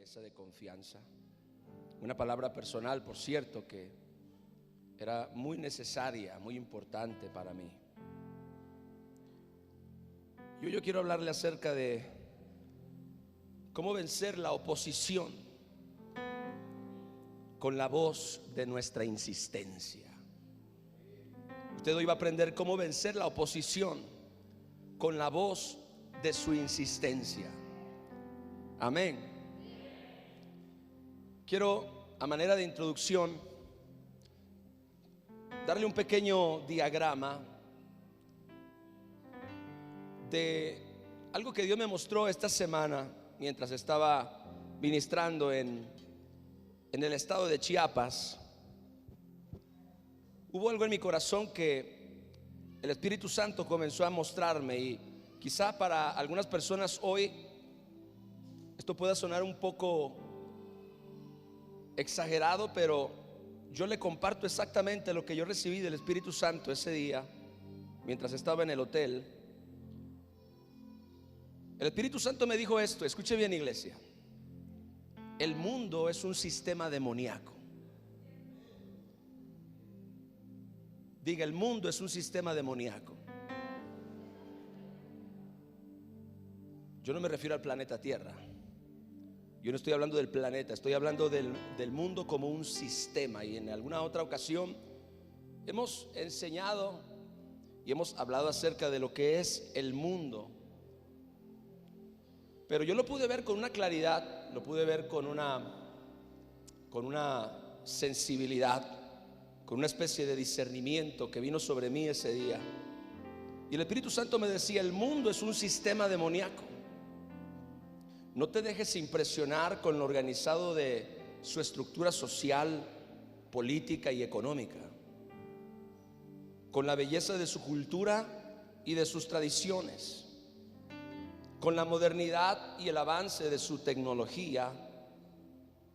promesa de confianza. Una palabra personal, por cierto, que era muy necesaria, muy importante para mí. Yo quiero hablarle acerca de cómo vencer la oposición con la voz de nuestra insistencia. Usted hoy va a aprender cómo vencer la oposición con la voz de su insistencia. Amén. Quiero, a manera de introducción, darle un pequeño diagrama de algo que Dios me mostró esta semana mientras estaba ministrando en el estado de Chiapas. Hubo algo en mi corazón que el Espíritu Santo comenzó a mostrarme, y quizá para algunas personas hoy esto pueda sonar un poco exagerado, pero yo le comparto exactamente lo que yo recibí del Espíritu Santo ese día mientras estaba en el hotel. El Espíritu Santo me dijo esto, escuche bien, iglesia: el mundo es un sistema demoníaco. Diga, el mundo es un sistema demoníaco. Yo no me refiero al planeta Tierra. Yo no estoy hablando del planeta, estoy hablando del mundo como un sistema. Y en alguna otra ocasión hemos enseñado y hemos hablado acerca de lo que es el mundo. Pero yo lo pude ver con una claridad, lo pude ver con una sensibilidad, con una especie de discernimiento que vino sobre mí ese día. Y el Espíritu Santo me decía: el mundo es un sistema demoníaco. No te dejes impresionar con lo organizado de su estructura social, política y económica, con la belleza de su cultura y de sus tradiciones, con la modernidad y el avance de su tecnología,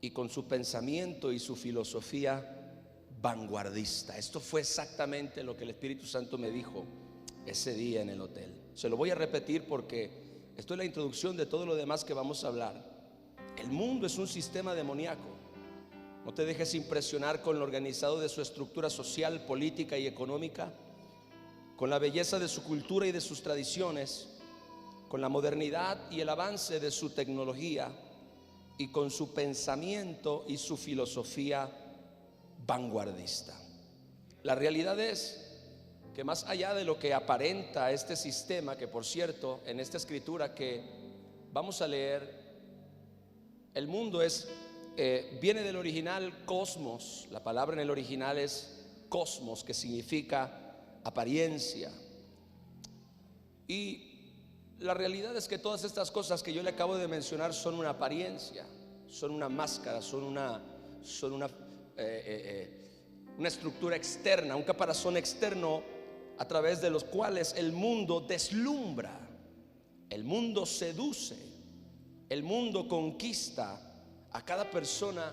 y con su pensamiento y su filosofía vanguardista. Esto fue exactamente lo que el Espíritu Santo me dijo ese día en el hotel. Se lo voy a repetir porque esto es la introducción de todo lo demás que vamos a hablar. El mundo es un sistema demoníaco. No te dejes impresionar con lo organizado de su estructura social, política y económica, con la belleza de su cultura y de sus tradiciones, con la modernidad y el avance de su tecnología, y con su pensamiento y su filosofía vanguardista. La realidad es que más allá de lo que aparenta este sistema, que por cierto en esta escritura que vamos a leer, el mundo viene del original cosmos. La palabra en el original es cosmos, que significa apariencia. Y la realidad es que todas estas cosas que yo le acabo de mencionar son una apariencia, son una máscara, son una estructura externa, un caparazón externo a través de los cuales el mundo deslumbra, el mundo seduce, el mundo conquista a cada persona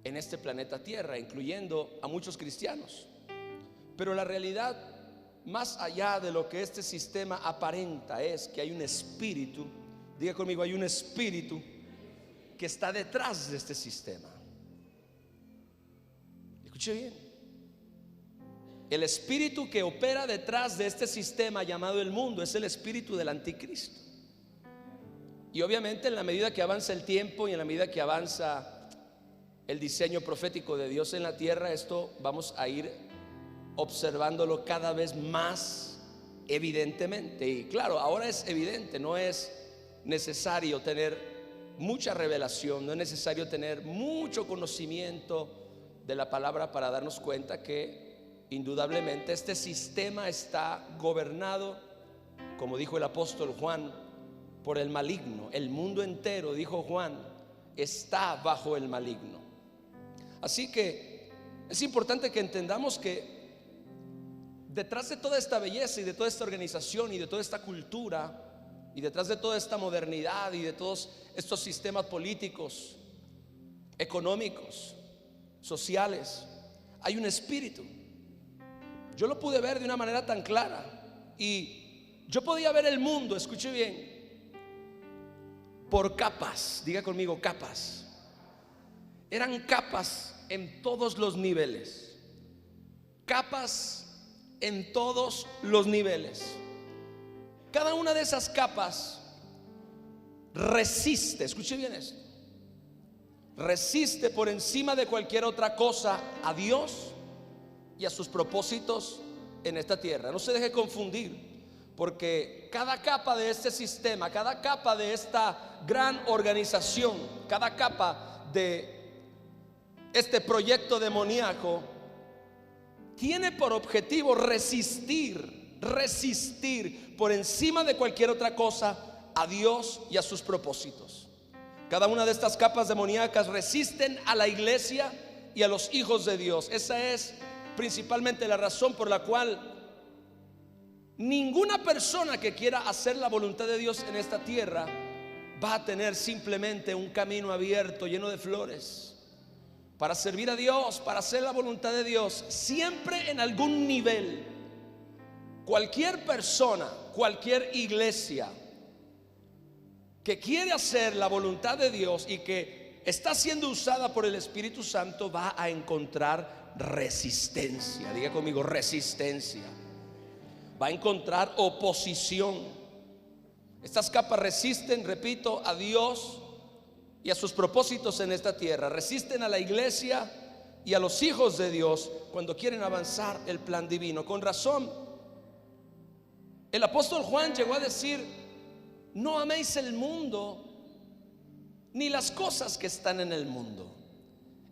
en este planeta Tierra, incluyendo a muchos cristianos. Pero la realidad, más allá de lo que este sistema aparenta, es que hay un espíritu. Diga conmigo: hay un espíritu que está detrás de este sistema. Escuche bien: el espíritu que opera detrás de este sistema llamado el mundo es el espíritu del anticristo. Y obviamente, en la medida que avanza el tiempo y en la medida que avanza el diseño profético de Dios en la tierra, esto vamos a ir observándolo cada vez más evidentemente. Y claro, ahora es evidente, no es necesario tener mucha revelación, no es necesario tener mucho conocimiento de la palabra para darnos cuenta que indudablemente este sistema está gobernado, como dijo el apóstol Juan, por el maligno. El mundo entero, dijo Juan, está bajo el maligno. Así que es importante que entendamos que detrás de toda esta belleza y de toda esta organización y de toda esta cultura y detrás de toda esta modernidad y de todos estos sistemas políticos, económicos, sociales, hay un espíritu. Yo lo pude ver de una manera tan clara, y yo podía ver el mundo, escuche bien, por capas. Diga conmigo, capas. Eran capas en todos los niveles. Capas en todos los niveles. Cada una de esas capas resiste, escuche bien esto, resiste por encima de cualquier otra cosa a Dios y a sus propósitos en esta tierra. No se deje confundir, porque cada capa de este sistema, cada capa de esta gran organización, cada capa de este proyecto demoníaco tiene por objetivo resistir por encima de cualquier otra cosa a Dios y a sus propósitos. Cada una de estas capas demoníacas resisten a la iglesia y a los hijos de Dios. Esa es principalmente la razón por la cual ninguna persona que quiera hacer la voluntad de Dios en esta tierra va a tener simplemente un camino abierto lleno de flores para servir a Dios, para hacer la voluntad de Dios. Siempre en algún nivel, cualquier persona, cualquier iglesia que quiere hacer la voluntad de Dios y que está siendo usada por el Espíritu Santo va a encontrar resistencia. Diga conmigo, resistencia. Va a encontrar oposición. Estas capas resisten, repito, a Dios y a sus propósitos en esta tierra. Resisten a la iglesia y a los hijos de Dios cuando quieren avanzar el plan divino. Con razón, el apóstol Juan llegó a decir: no améis el mundo ni las cosas que están en el mundo.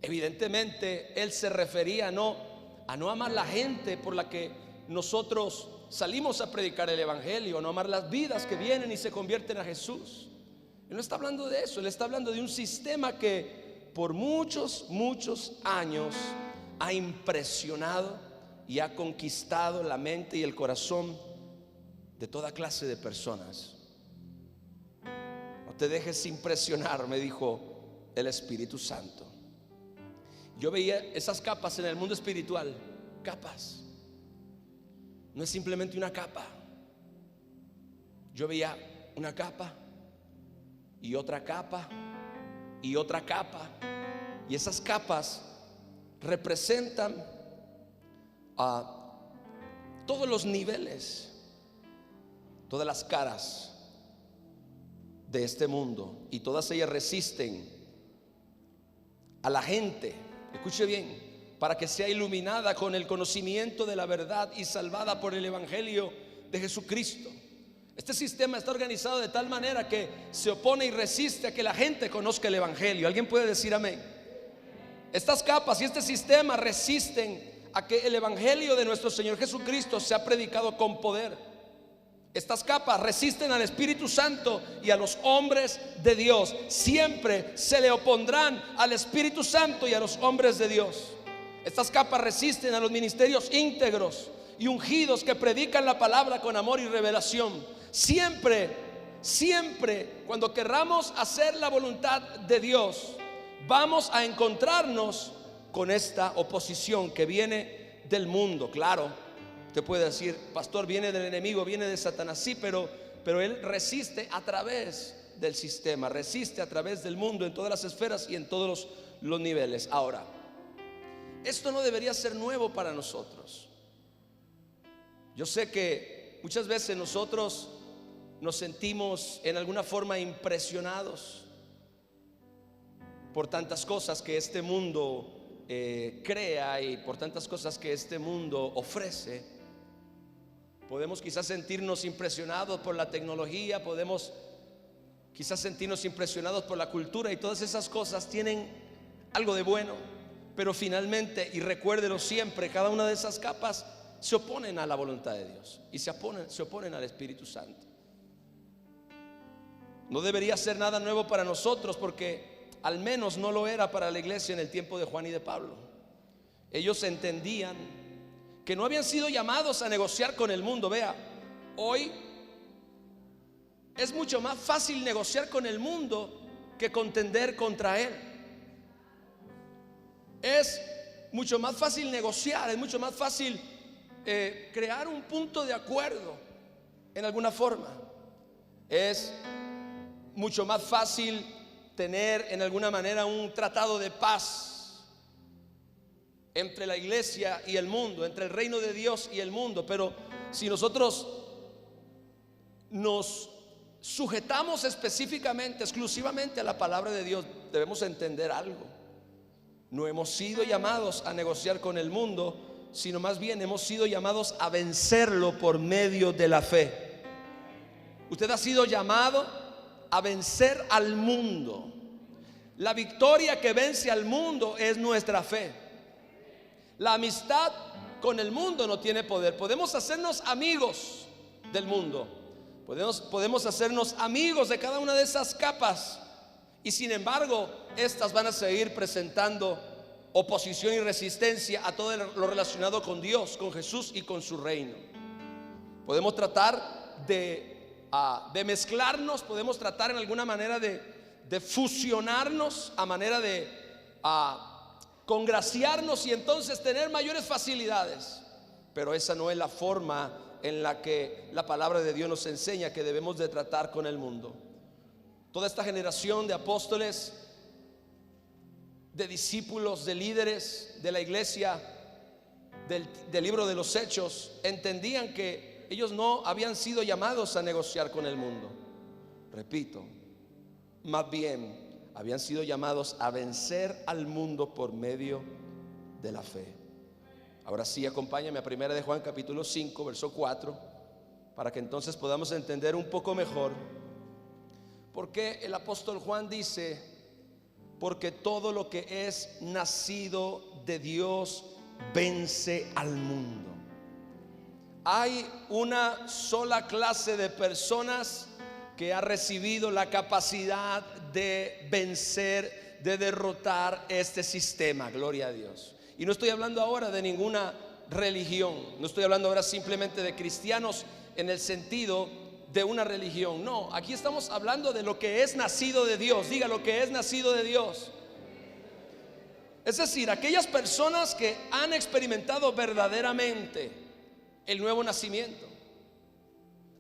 Evidentemente él se refería a no amar la gente por la que nosotros salimos a predicar el evangelio, no amar las vidas que vienen y se convierten a Jesús. Él no está hablando de eso. Él está hablando de un sistema que por muchos años ha impresionado y ha conquistado la mente y el corazón de toda clase de personas. No te dejes impresionar, me dijo el Espíritu Santo. Yo veía esas capas en el mundo espiritual. Capas. No es simplemente una capa. Yo veía una capa y otra capa y otra capa. Y esas capas representan a todos los niveles, todas las caras de este mundo, y todas ellas resisten a la gente, escuche bien, para que sea iluminada con el conocimiento de la verdad y salvada por el evangelio de Jesucristo. Este sistema está organizado de tal manera que se opone y resiste a que la gente conozca el evangelio. ¿Alguien puede decir amén? Estas capas y este sistema resisten a que el evangelio de nuestro Señor Jesucristo sea predicado con poder. Estas capas resisten al Espíritu Santo y a los hombres de Dios. Siempre se le opondrán al Espíritu Santo y a los hombres de Dios. Estas capas resisten a los ministerios íntegros y ungidos que predican la palabra con amor y revelación. Siempre cuando querramos hacer la voluntad de Dios, vamos a encontrarnos con esta oposición que viene del mundo. Claro, te puede decir: pastor, viene del enemigo, viene de Satanás. Sí, pero él resiste a través del sistema, resiste a través del mundo, en todas las esferas y en todos los niveles. Ahora, esto no debería ser nuevo para nosotros. Yo sé que muchas veces nosotros nos sentimos en alguna forma impresionados por tantas cosas que este mundo crea y por tantas cosas que este mundo ofrece. Podemos quizás sentirnos impresionados por la tecnología, podemos quizás sentirnos impresionados por la cultura, y todas esas cosas tienen algo de bueno, pero finalmente, y recuérdelo siempre, cada una de esas capas se oponen a la voluntad de Dios y se oponen al Espíritu Santo. No debería ser nada nuevo para nosotros, porque al menos no lo era para la iglesia en el tiempo de Juan y de Pablo. Ellos entendían que no habían sido llamados a negociar con el mundo. Vea, hoy es mucho más fácil negociar con el mundo que contender contra él. Es mucho más fácil negociar, es mucho más fácil crear un punto de acuerdo en alguna forma. Es mucho más fácil tener en alguna manera un tratado de paz entre la iglesia y el mundo, entre el reino de Dios y el mundo. Pero si nosotros nos sujetamos específicamente, exclusivamente a la palabra de Dios, debemos entender algo. No hemos sido llamados a negociar con el mundo, sino más bien hemos sido llamados a vencerlo por medio de la fe. Usted ha sido llamado a vencer al mundo. La victoria que vence al mundo es nuestra fe. La amistad con el mundo no tiene poder. Podemos hacernos amigos del mundo, podemos hacernos amigos de cada una de esas capas, y sin embargo estas van a seguir presentando oposición y resistencia a todo lo relacionado con Dios, con Jesús y con su reino. Podemos tratar de mezclarnos, podemos tratar en alguna manera de fusionarnos a manera de congraciarnos y entonces tener mayores facilidades, pero esa no es la forma en la que la palabra de Dios nos enseña que debemos de tratar con el mundo. Toda esta generación de apóstoles, de discípulos, de líderes de la iglesia del libro de los Hechos, entendían que ellos no habían sido llamados a negociar con el mundo. Repito, más bien habían sido llamados a vencer al mundo por medio de la fe. Ahora sí, acompáñame a 1 de Juan capítulo 5 verso 4, para que entonces podamos entender un poco mejor por qué el apóstol Juan dice: porque todo lo que es nacido de Dios vence al mundo. Hay una sola clase de personas que ha recibido la capacidad de vencer, de derrotar este sistema. Gloria a Dios. Y no estoy hablando ahora de ninguna religión, no estoy hablando ahora simplemente de cristianos en el sentido de una religión. No, aquí estamos hablando de lo que es nacido de Dios. Diga: lo que es nacido de Dios. Es decir, aquellas personas que han experimentado verdaderamente el nuevo nacimiento,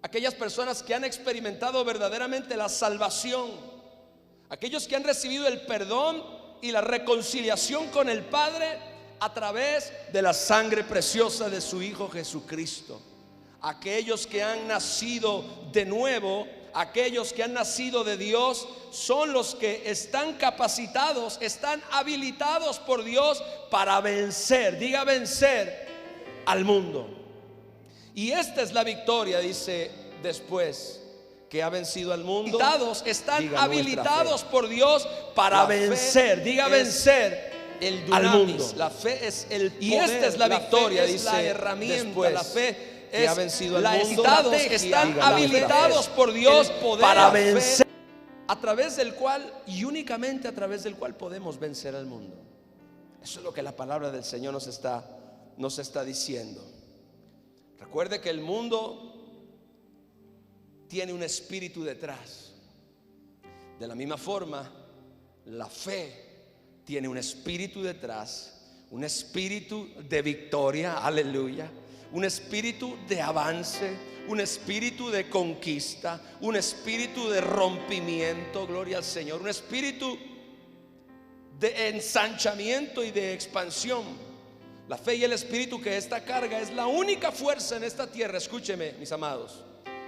aquellas personas que han experimentado verdaderamente la salvación, aquellos que han recibido el perdón y la reconciliación con el Padre a través de la sangre preciosa de su Hijo Jesucristo. Aquellos que han nacido de nuevo, aquellos que han nacido de Dios, son los que están capacitados, están habilitados por Dios para vencer. Diga: vencer al mundo. Y esta es la victoria, dice después, que ha vencido al mundo. Están habilitados por Dios para vencer. Diga: vencer el dunamis, al mundo. La fe es el poder. Y esta es la victoria, dice la herramienta después, la fe que ha vencido al mundo. Están habilitados por Dios para vencer, a través del cual y únicamente a través del cual podemos vencer al mundo. Eso es lo que la palabra del Señor nos está diciendo. Recuerde que el mundo tiene un espíritu detrás. De la misma forma, la fe tiene un espíritu detrás, un espíritu de victoria, aleluya, un espíritu de avance, un espíritu de conquista, un espíritu de rompimiento, gloria al Señor, un espíritu de ensanchamiento y de expansión. La fe y el espíritu que esta carga es la única fuerza en esta tierra, escúcheme mis amados,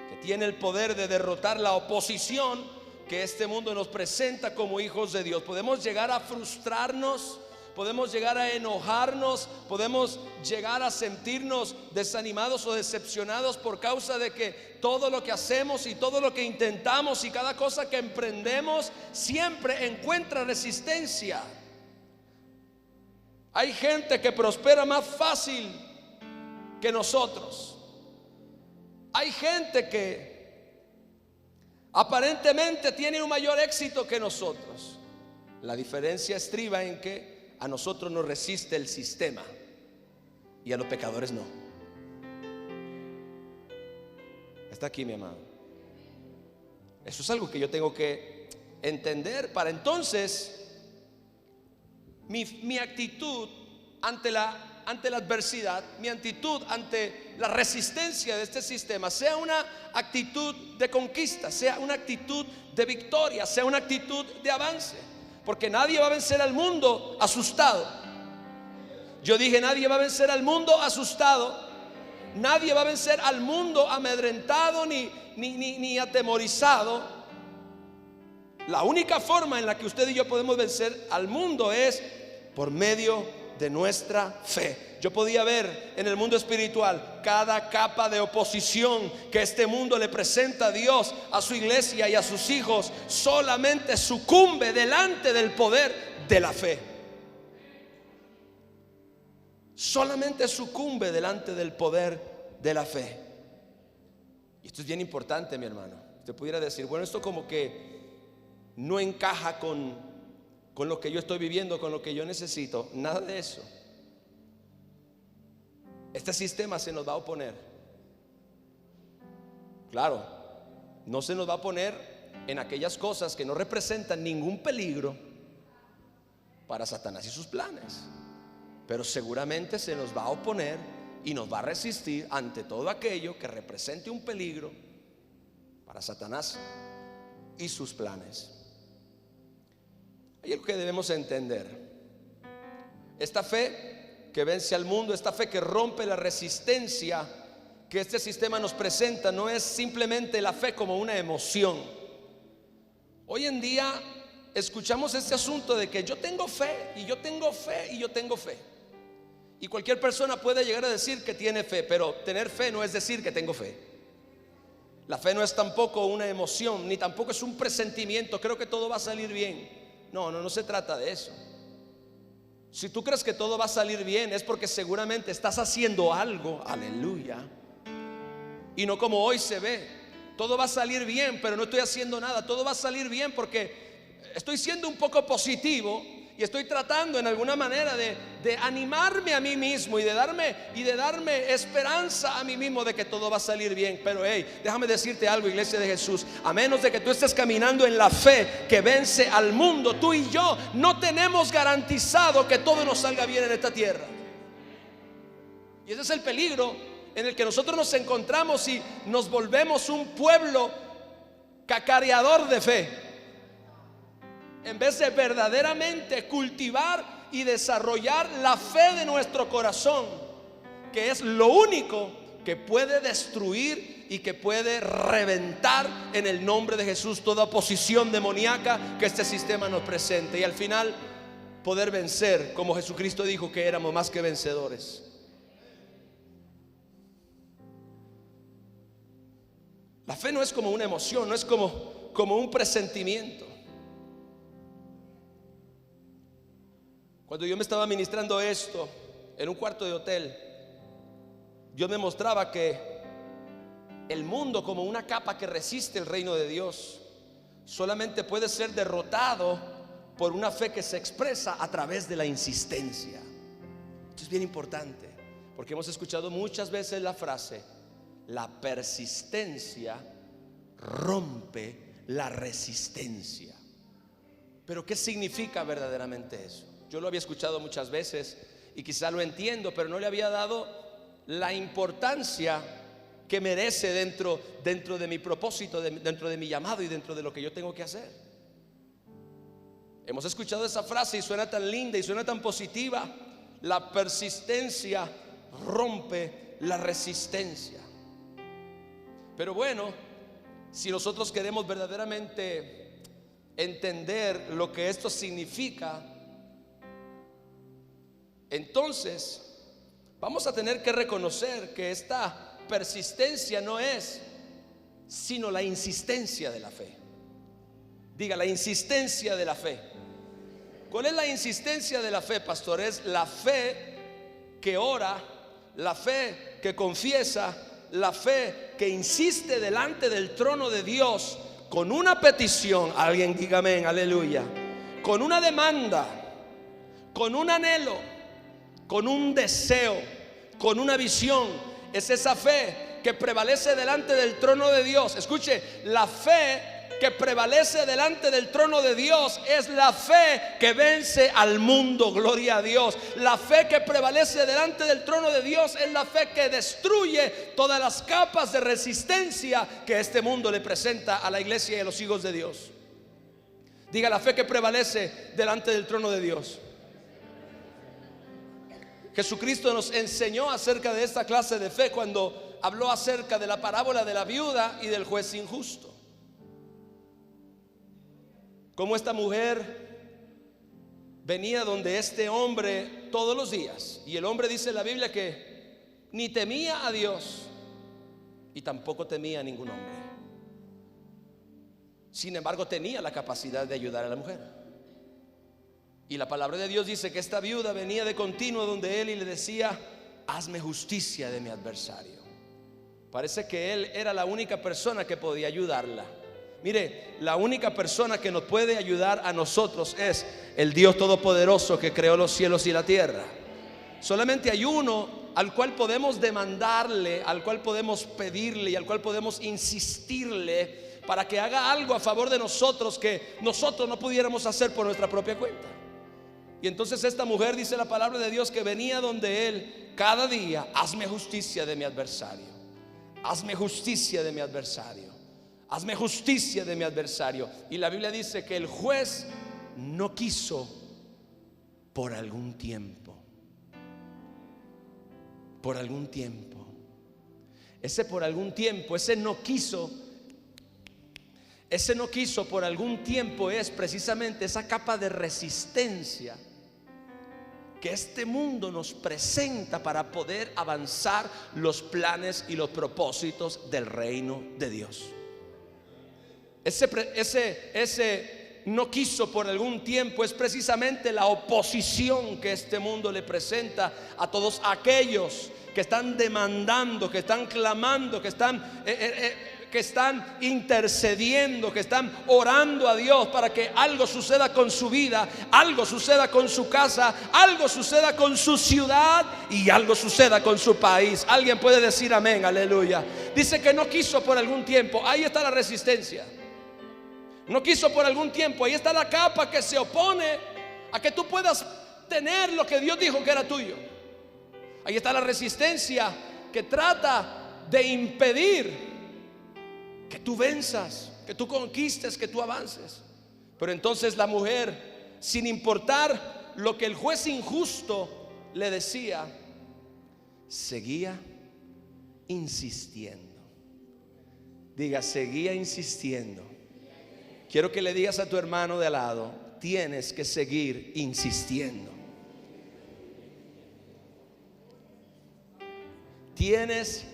que tiene el poder de derrotar la oposición que este mundo nos presenta como hijos de Dios. Podemos llegar a frustrarnos, podemos llegar a enojarnos, podemos llegar a sentirnos desanimados o decepcionados por causa de que todo lo que hacemos y todo lo que intentamos y cada cosa que emprendemos siempre encuentra resistencia. Hay gente que prospera más fácil que nosotros. Hay gente que aparentemente tiene un mayor éxito que nosotros. La diferencia estriba en que a nosotros nos resiste el sistema y a los pecadores no. Está aquí, mi amado. Eso es algo que yo tengo que entender para entonces mi actitud ante la ante la adversidad, mi actitud ante la resistencia de este sistema sea una actitud de conquista, sea una actitud de victoria, sea una actitud de avance. Porque nadie va a vencer al mundo asustado. Yo dije, nadie va a vencer al mundo asustado. Nadie va a vencer al mundo amedrentado ni atemorizado. La única forma en la que usted y yo podemos vencer al mundo es por medio de nuestra fe. Yo podía ver en el mundo espiritual cada capa de oposición que este mundo le presenta a Dios, a su iglesia y a sus hijos, solamente sucumbe delante del poder de la fe. Solamente sucumbe delante del poder de la fe. Y esto es bien importante, mi hermano. Usted pudiera decir, bueno, esto como que no encaja con lo que yo estoy viviendo, con lo que yo necesito. Nada de eso. Este sistema se nos va a oponer. Claro, no se nos va a poner en aquellas cosas que no representan ningún peligro para Satanás y sus planes, pero seguramente se nos va a oponer y nos va a resistir ante todo aquello que represente un peligro para Satanás y sus planes. Hay algo que debemos entender. Esta fe que vence al mundo, esta fe que rompe la resistencia que este sistema nos presenta, no es simplemente la fe como una emoción. Hoy en día escuchamos este asunto de que yo tengo fe y yo tengo fe y yo tengo fe. Y cualquier persona puede llegar a decir que tiene fe, pero tener fe no es decir que tengo fe. La fe no es tampoco una emoción, ni tampoco es un presentimiento, creo que todo va a salir bien. No se trata de eso. Si tú crees que todo va a salir bien, es porque seguramente estás haciendo algo, aleluya, y no como hoy se ve. Todo va a salir bien, pero no estoy haciendo nada. Todo va a salir bien porque estoy siendo un poco positivo y estoy tratando en alguna manera de animarme a mí mismo y de darme esperanza a mí mismo de que todo va a salir bien. Pero hey, déjame decirte algo, iglesia de Jesús. A menos de que tú estés caminando en la fe que vence al mundo, tú y yo no tenemos garantizado que todo nos salga bien en esta tierra. Y ese es el peligro en el que nosotros nos encontramos y nos volvemos un pueblo cacareador de fe, en vez de verdaderamente cultivar y desarrollar la fe de nuestro corazón, que es lo único que puede destruir y que puede reventar en el nombre de Jesús toda oposición demoníaca que este sistema nos presente, y al final poder vencer como Jesucristo dijo que éramos más que vencedores. La fe no es como una emoción, no es como un presentimiento. Cuando yo me estaba ministrando esto en un cuarto de hotel, yo me mostraba que el mundo, como una capa que resiste el reino de Dios, solamente puede ser derrotado por una fe que se expresa a través de la insistencia. Esto es bien importante, porque hemos escuchado muchas veces la frase: la persistencia rompe la resistencia. Pero ¿qué significa verdaderamente eso? Yo lo había escuchado muchas veces y quizá lo entiendo, pero no le había dado la importancia que merece dentro de mi propósito, dentro de mi llamado y dentro de lo que yo tengo que hacer. Hemos escuchado esa frase y suena tan linda y suena tan positiva: la persistencia rompe la resistencia. Pero bueno, si nosotros queremos verdaderamente entender lo que esto significa, entonces vamos a tener que reconocer que esta persistencia no es sino la insistencia de la fe. Diga, la insistencia de la fe. ¿Cuál es la insistencia de la fe, pastor? Es la fe que ora, la fe que confiesa, la fe que insiste delante del trono de Dios con una petición. Alguien diga amén, aleluya. Con una demanda, con un anhelo, con un deseo, con una visión. Es esa fe que prevalece delante del trono de Dios. Escuche, la fe que prevalece delante del trono de Dios es la fe que vence al mundo, gloria a Dios. La fe que prevalece delante del trono de Dios es la fe que destruye todas las capas de resistencia que este mundo le presenta a la iglesia y a los hijos de Dios. Diga: la fe que prevalece delante del trono de Dios. Jesucristo nos enseñó acerca de esta clase de fe cuando habló acerca de la parábola de la viuda y del juez injusto. Como esta mujer venía donde este hombre todos los días, y el hombre dice en la Biblia que ni temía a Dios y tampoco temía a ningún hombre. Sin embargo, tenía la capacidad de ayudar a la mujer. Y la palabra de Dios dice que esta viuda venía de continuo donde él y le decía: hazme justicia de mi adversario. Parece que él era la única persona que podía ayudarla. Mire, la única persona que nos puede ayudar a nosotros es el Dios Todopoderoso que creó los cielos y la tierra. Solamente hay uno al cual podemos demandarle, al cual podemos pedirle y al cual podemos insistirle para que haga algo a favor de nosotros que nosotros no pudiéramos hacer por nuestra propia cuenta. Y entonces esta mujer, dice la palabra de Dios, que venía donde él cada día: hazme justicia de mi adversario, hazme justicia de mi adversario, hazme justicia de mi adversario. Y la Biblia dice que el juez no quiso por algún tiempo. Por algún tiempo. Ese por algún tiempo, ese no quiso por algún tiempo es precisamente esa capa de resistencia que este mundo nos presenta para poder avanzar los planes y los propósitos del reino de Dios. Ese no quiso por algún tiempo es precisamente la oposición que este mundo le presenta a todos aquellos que están demandando, que están clamando, que están intercediendo, que están orando a Dios para que algo suceda con su vida, algo suceda con su casa, algo suceda con su ciudad y algo suceda con su país. Alguien puede decir amén, aleluya. Dice que no quiso por algún tiempo. Ahí está la resistencia. No quiso por algún tiempo. Ahí está la capa que se opone a que tú puedas tener lo que Dios dijo que era tuyo. Ahí está la resistencia que trata de impedir que tú venzas, que tú conquistes, que tú avances. Pero entonces la mujer, sin importar lo que el juez injusto le decía, seguía insistiendo. Diga: seguía insistiendo. Quiero que le digas a tu hermano de al lado: tienes que seguir insistiendo. Tienes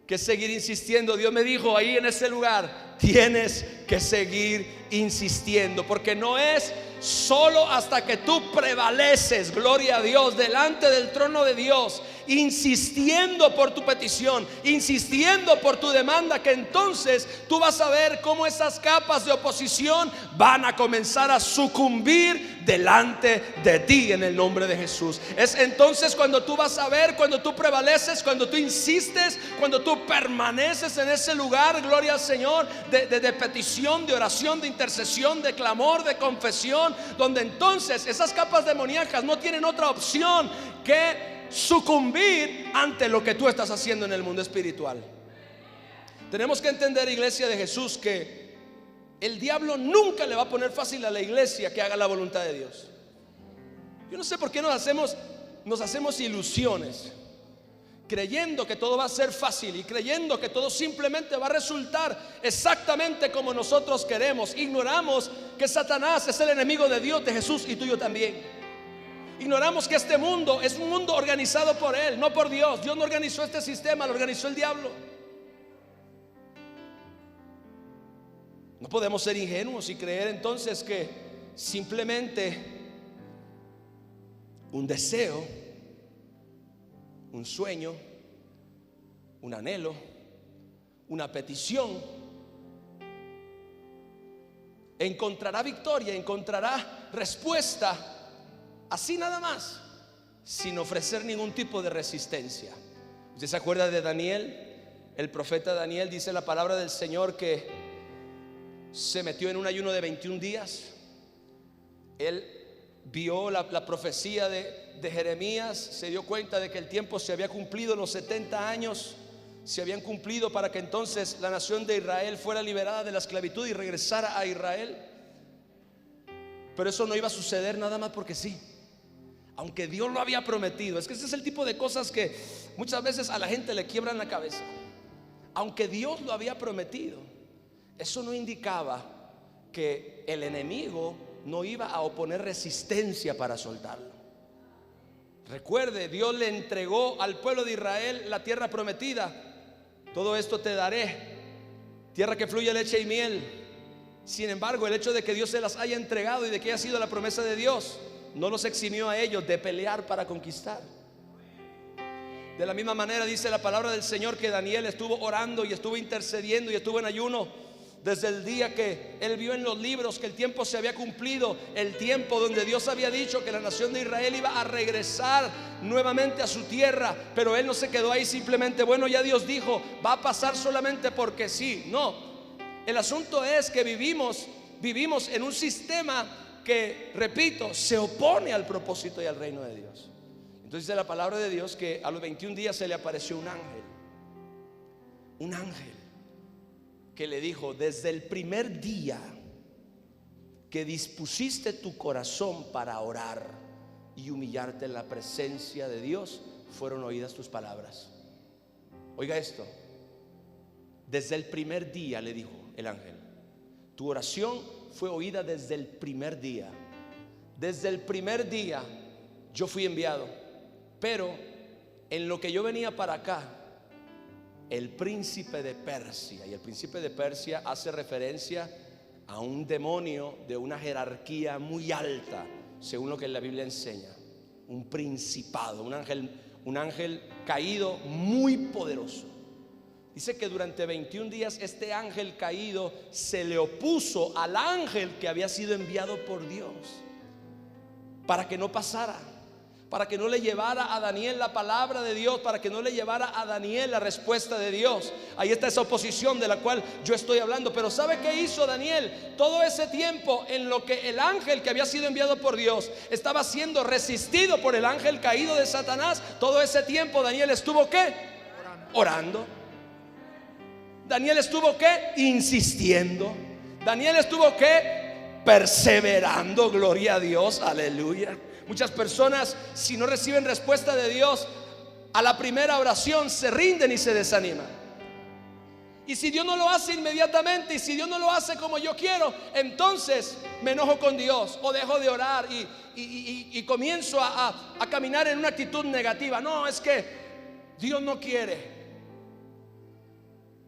que seguir insistiendo. Dios me dijo ahí en ese lugar: tienes que seguir insistiendo, porque no es solo hasta que tú prevaleces, gloria a Dios, delante del trono de Dios, insistiendo por tu petición, insistiendo por tu demanda, que entonces tú vas a ver cómo esas capas de oposición van a comenzar a sucumbir delante de ti en el nombre de Jesús. Es entonces cuando tú vas a ver, cuando tú prevaleces, cuando tú insistes, cuando tú permaneces en ese lugar, gloria al Señor, de petición, de oración, de intercesión, de clamor, de confesión, donde entonces esas capas demoníacas no tienen otra opción que sucumbir ante lo que tú estás haciendo en el mundo espiritual. Tenemos que entender, iglesia de Jesús, que el diablo nunca le va a poner fácil a la iglesia que haga la voluntad de Dios. Yo no sé por qué nos hacemos ilusiones, creyendo que todo va a ser fácil y creyendo que todo simplemente va a resultar exactamente como nosotros queremos. Ignoramos que Satanás es el enemigo de Dios, de Jesús y tuyo también. Ignoramos que este mundo es un mundo organizado por él, no por Dios. Dios no organizó este sistema, lo organizó el diablo. No podemos ser ingenuos y creer entonces que simplemente un deseo, un sueño, un anhelo, una petición encontrará victoria, encontrará respuesta así nada más, sin ofrecer ningún tipo de resistencia. ¿Usted se acuerda de Daniel? El profeta Daniel, dice la palabra del Señor que se metió en un ayuno de 21 días. Él vio la profecía de Jeremías, se dio cuenta de que el tiempo se había cumplido, los 70 años se habían cumplido para que entonces la nación de Israel fuera liberada de la esclavitud y regresara a Israel. Pero eso no iba a suceder nada más porque sí, aunque Dios lo había prometido. Es que ese es el tipo de cosas que muchas veces a la gente le quiebran la cabeza. Aunque Dios lo había prometido, eso no indicaba que el enemigo no iba a oponer resistencia para soltarlo. Recuerde, Dios le entregó al pueblo de Israel la tierra prometida. Todo esto te daré, tierra que fluye leche y miel. Sin embargo, el hecho de que Dios se las haya entregado y de que haya sido la promesa de Dios, no los eximió a ellos de pelear para conquistar. De la misma manera dice la palabra del Señor que Daniel estuvo orando y estuvo intercediendo y estuvo en ayuno desde el día que él vio en los libros que el tiempo se había cumplido, el tiempo donde Dios había dicho que la nación de Israel iba a regresar nuevamente a su tierra. Pero él no se quedó ahí simplemente, bueno, ya Dios dijo, va a pasar solamente porque sí. No, el asunto es que vivimos en un sistema que, repito, se opone al propósito y al reino de Dios. Entonces dice la palabra de Dios que a los 21 días se le apareció un ángel que le dijo: desde el primer día que dispusiste tu corazón para orar y humillarte en la presencia de Dios, fueron oídas tus palabras. Oiga esto, desde el primer día, le dijo el ángel, tu oración fue oída desde el primer día. Desde el primer día yo fui enviado, pero en lo que yo venía para acá, el príncipe de Persia, y el príncipe de Persia hace referencia a un demonio de una jerarquía muy alta, según lo que la Biblia enseña, un principado, un ángel caído muy poderoso. Dice que durante 21 días este ángel caído se le opuso al ángel que había sido enviado por Dios para que no pasara, para que no le llevara a Daniel la palabra de Dios, para que no le llevara a Daniel la respuesta de Dios. Ahí está esa oposición de la cual yo estoy hablando. Pero ¿sabe qué hizo Daniel? Todo ese tiempo en lo que el ángel que había sido enviado por Dios estaba siendo resistido por el ángel caído de Satanás, todo ese tiempo Daniel estuvo ¿qué? Orando. Daniel estuvo ¿qué? Insistiendo. Daniel estuvo ¿qué? Perseverando. Gloria a Dios, aleluya. Muchas personas, si no reciben respuesta de Dios a la primera oración, se rinden y se desaniman. Y si Dios no lo hace inmediatamente, y si Dios no lo hace como yo quiero, entonces me enojo con Dios o dejo de orar y comienzo a caminar en una actitud negativa. No, es que Dios no quiere.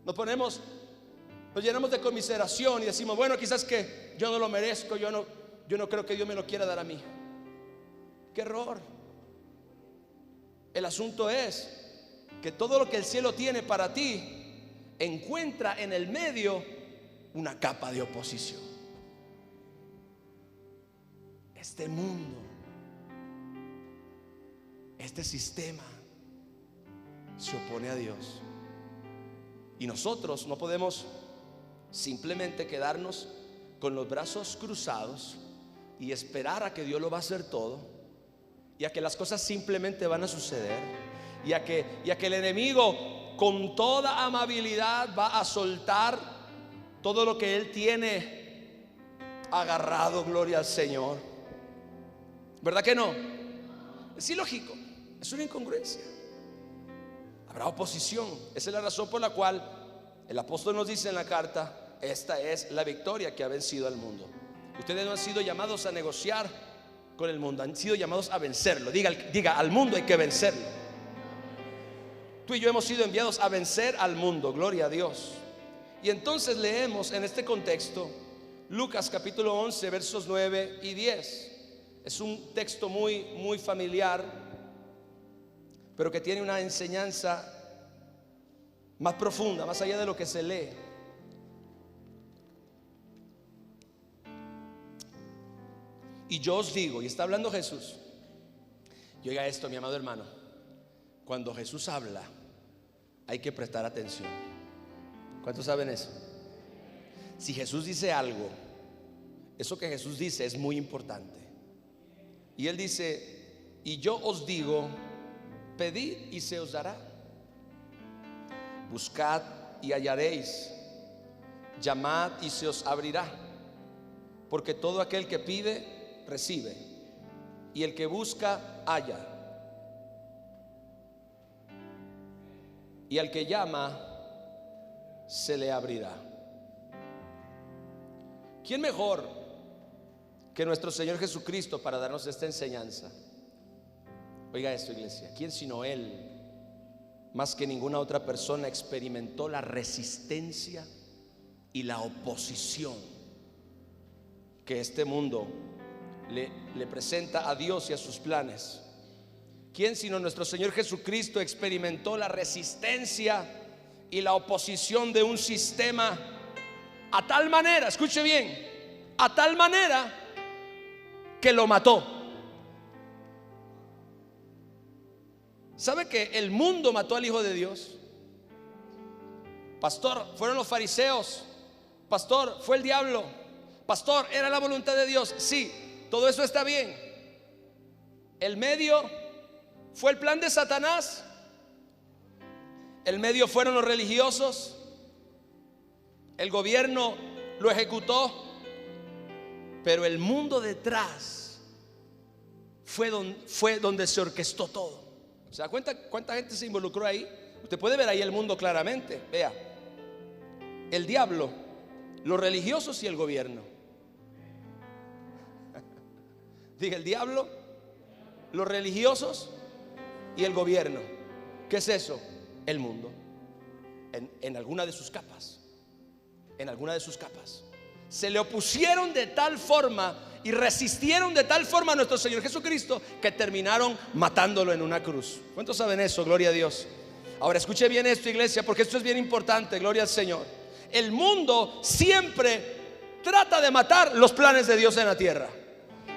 Nos llenamos de conmiseración y decimos, bueno, quizás que yo no lo merezco, yo no creo que Dios me lo quiera dar a mí. ¡Qué error! El asunto es que todo lo que el cielo tiene para ti encuentra en el medio una capa de oposición. Este mundo, este sistema se opone a Dios. Y nosotros no podemos simplemente quedarnos con los brazos cruzados y esperar a que Dios lo va a hacer todo, y a que las cosas simplemente van a suceder, y a que el enemigo con toda amabilidad va a soltar todo lo que él tiene agarrado. Gloria al Señor. ¿Verdad que no? Es ilógico, es una incongruencia. Habrá oposición. Esa es la razón por la cual el apóstol nos dice en la carta: esta es la victoria que ha vencido al mundo. Ustedes no han sido llamados a negociar con el mundo, han sido llamados a vencerlo. Diga, al mundo hay que vencerlo. Tú y yo hemos sido enviados a vencer al mundo. Gloria a Dios. Y entonces leemos en este contexto Lucas capítulo 11 versos 9 y 10. Es un texto muy familiar, pero que tiene una enseñanza más profunda, más allá de lo que se lee. Y yo os digo, y está hablando Jesús, y oiga esto, mi amado hermano, cuando Jesús habla hay que prestar atención. ¿Cuántos saben eso? Si Jesús dice algo, eso que Jesús dice es muy importante. Y Él dice: y yo os digo, pedid y se os dará, buscad y hallaréis, llamad y se os abrirá, porque todo aquel que pide, recibe, y el que busca, halla, y al que llama, se le abrirá. ¿Quién mejor que nuestro Señor Jesucristo para darnos esta enseñanza? Oiga esto, iglesia, ¿quién sino Él, más que ninguna otra persona, experimentó la resistencia y la oposición que este mundo le presenta a Dios y a sus planes? ¿Quién sino nuestro Señor Jesucristo experimentó la resistencia y la oposición de un sistema a tal manera, escuche bien, a tal manera que lo mató? ¿Sabe que el mundo mató al Hijo de Dios? Pastor, fueron los fariseos. Pastor, fue el diablo. Pastor, era la voluntad de Dios. Sí, todo eso está bien. El medio fue el plan de Satanás. El medio fueron los religiosos. El gobierno lo ejecutó. Pero el mundo detrás fue donde se orquestó todo. ¿Se da cuenta cuánta gente se involucró ahí? Usted puede ver ahí el mundo claramente. Vea, el diablo, los religiosos y el gobierno. Diga, el diablo, los religiosos y el gobierno. ¿Qué es eso? El mundo. En alguna de sus capas. En alguna de sus capas. Se le opusieron de tal forma y resistieron de tal forma a nuestro Señor Jesucristo que terminaron matándolo en una cruz. ¿Cuántos saben eso? Gloria a Dios. Ahora escuche bien esto, iglesia, porque esto es bien importante. Gloria al Señor. El mundo siempre trata de matar los planes de Dios en la tierra.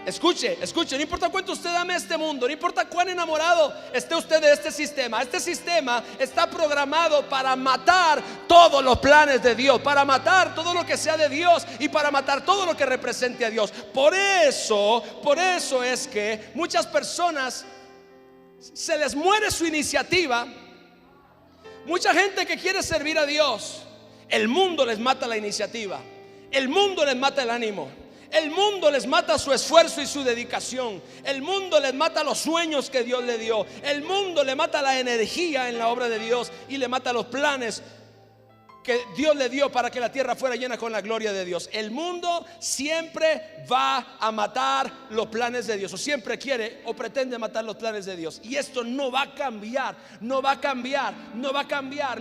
Escuche, no importa cuánto usted ame a este mundo, no importa cuán enamorado esté usted de este sistema está programado para matar todos los planes de Dios, para matar todo lo que sea de Dios y para matar todo lo que represente a Dios. Por eso es que muchas personas se les muere su iniciativa. Mucha gente que quiere servir a Dios, el mundo les mata la iniciativa, el mundo les mata el ánimo, el mundo les mata su esfuerzo y su dedicación, el mundo les mata los sueños que Dios le dio, el mundo le mata la energía en la obra de Dios y le mata los planes que Dios le dio para que la tierra fuera llena con la gloria de Dios. El mundo siempre va a matar los planes de Dios, o siempre quiere o pretende matar los planes de Dios. Y esto no va a cambiar, no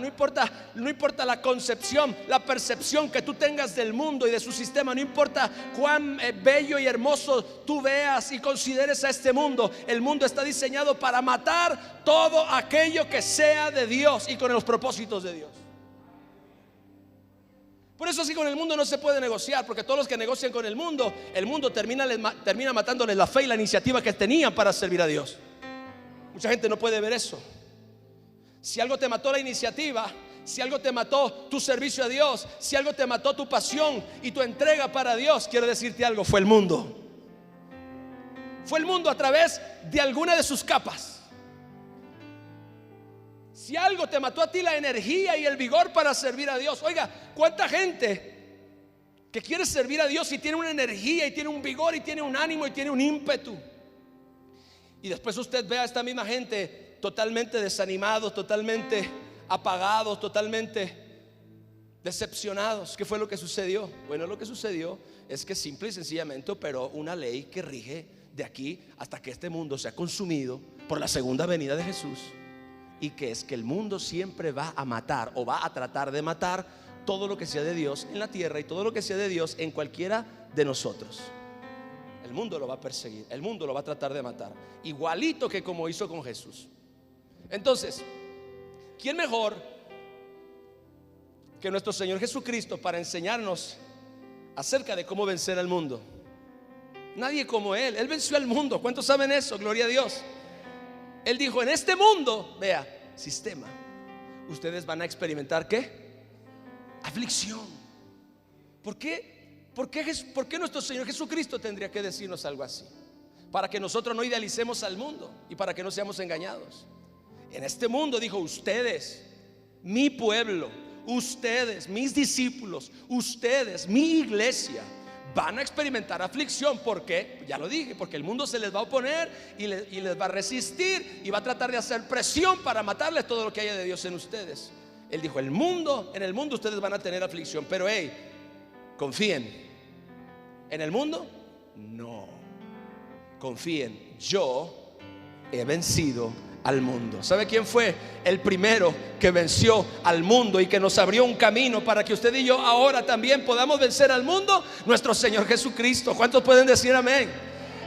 importa la concepción, la percepción que tú tengas del mundo y de su sistema. No importa cuán bello y hermoso tú veas y consideres a este mundo. El mundo está diseñado para matar todo aquello que sea de Dios y con los propósitos de Dios. Por eso así con el mundo no se puede negociar, porque todos los que negocian con el mundo termina matándoles la fe y la iniciativa que tenían para servir a Dios. Mucha gente no puede ver eso. Si algo te mató la iniciativa, si algo te mató tu servicio a Dios, si algo te mató tu pasión y tu entrega para Dios, quiero decirte algo: fue el mundo. Fue el mundo a través de alguna de sus capas. Si algo te mató a ti la energía y el vigor para servir a Dios. Oiga, cuánta gente que quiere servir a Dios y tiene una energía y tiene un vigor y tiene un ánimo y tiene un ímpetu, y después usted ve a esta misma gente totalmente desanimados, totalmente apagados, totalmente decepcionados. ¿Qué fue lo que sucedió? Bueno, lo que sucedió es que simple y sencillamente operó una ley que rige de aquí hasta que este mundo sea consumido por la segunda venida de Jesús. Y que es que el mundo siempre va a matar, o va a tratar de matar, todo lo que sea de Dios en la tierra y todo lo que sea de Dios en cualquiera de nosotros. El mundo lo va a perseguir, el mundo lo va a tratar de matar, igualito que como hizo con Jesús. Entonces, ¿quién mejor que nuestro Señor Jesucristo para enseñarnos acerca de cómo vencer al mundo? Nadie como Él. Él venció al mundo. ¿Cuántos saben eso? Gloria a Dios. Él dijo: en este mundo, vea, sistema, ustedes van a experimentar ¿qué? Aflicción. ¿Por qué nuestro Señor Jesucristo tendría que decirnos algo así? Para que nosotros no idealicemos al mundo y para que no seamos engañados. En este mundo, dijo, ustedes, mi pueblo, ustedes, mis discípulos, ustedes, mi iglesia, van a experimentar aflicción. ¿Por qué? Ya lo dije, porque el mundo se les va a oponer y les va a resistir y va a tratar de hacer presión para matarles todo lo que haya de Dios en ustedes. Él dijo, en el mundo ustedes van a tener aflicción, pero hey, confíen. ¿En el mundo? No. Confíen, yo he vencido al mundo. ¿Sabe quién fue el primero que venció al mundo y que nos abrió un camino para que usted y yo ahora también podamos vencer al mundo? Nuestro Señor Jesucristo. ¿Cuántos pueden decir amén?